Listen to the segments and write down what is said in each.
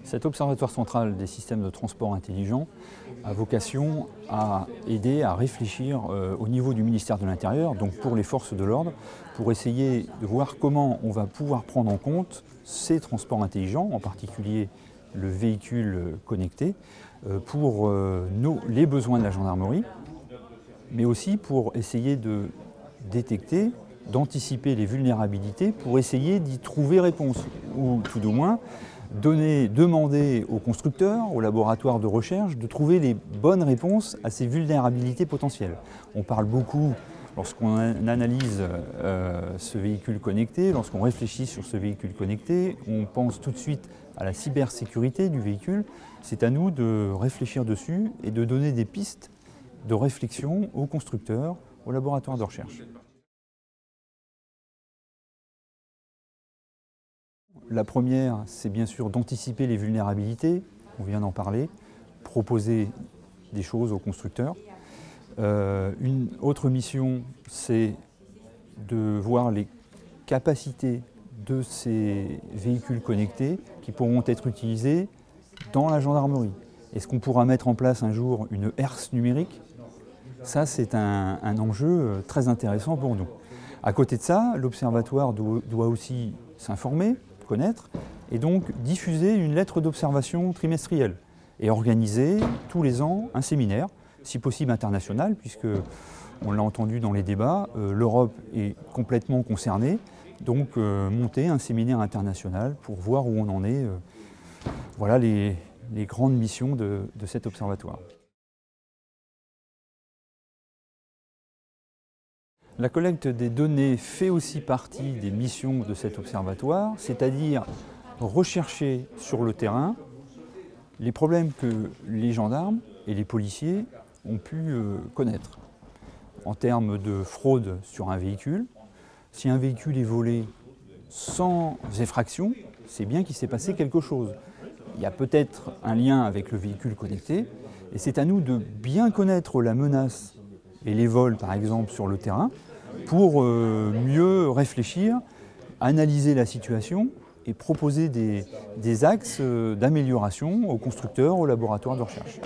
Cet observatoire central des systèmes de transport intelligents a vocation à aider à réfléchir au niveau du ministère de l'Intérieur, donc pour les forces de l'ordre, pour essayer de voir comment on va pouvoir prendre en compte ces transports intelligents, en particulier le véhicule connecté, pour les besoins de la gendarmerie, mais aussi pour essayer de détecter, d'anticiper les vulnérabilités, pour essayer d'y trouver réponse, ou tout au moins demander aux constructeurs, aux laboratoires de recherche, de trouver les bonnes réponses à ces vulnérabilités potentielles. On parle beaucoup, lorsqu'on analyse ce véhicule connecté, lorsqu'on réfléchit sur ce véhicule connecté, on pense tout de suite à la cybersécurité du véhicule. C'est à nous de réfléchir dessus et de donner des pistes de réflexion aux constructeurs, aux laboratoires de recherche. La première, c'est bien sûr d'anticiper les vulnérabilités, on vient d'en parler, proposer des choses aux constructeurs. Une autre mission, c'est de voir les capacités de ces véhicules connectés qui pourront être utilisés dans la gendarmerie. Est-ce qu'on pourra mettre en place un jour une herse numérique? Ça, c'est un enjeu très intéressant pour nous. À côté de ça, l'Observatoire doit aussi s'informer, connaître, et donc diffuser une lettre d'observation trimestrielle et organiser tous les ans un séminaire, si possible international, puisque, on l'a entendu dans les débats, l'Europe est complètement concernée, donc monter un séminaire international pour voir où on en est. Voilà les grandes missions de cet observatoire. La collecte des données fait aussi partie des missions de cet observatoire, c'est-à-dire rechercher sur le terrain les problèmes que les gendarmes et les policiers ont pu connaître en termes de fraude sur un véhicule. Si un véhicule est volé sans effraction, c'est bien qu'il s'est passé quelque chose. Il y a peut-être un lien avec le véhicule connecté et c'est à nous de bien connaître la menace et les vols, par exemple, sur le terrain, pour mieux réfléchir, analyser la situation et proposer des axes d'amélioration aux constructeurs, aux laboratoires de recherche.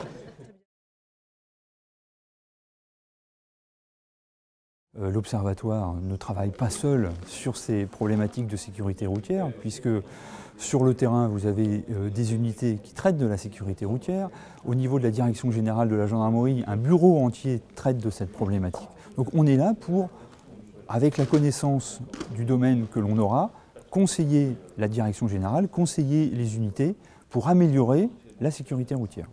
L'Observatoire ne travaille pas seul sur ces problématiques de sécurité routière, puisque sur le terrain, vous avez des unités qui traitent de la sécurité routière. Au niveau de la Direction générale de la gendarmerie, un bureau entier traite de cette problématique. Donc on est là pour, avec la connaissance du domaine que l'on aura, conseiller la Direction générale, conseiller les unités pour améliorer la sécurité routière.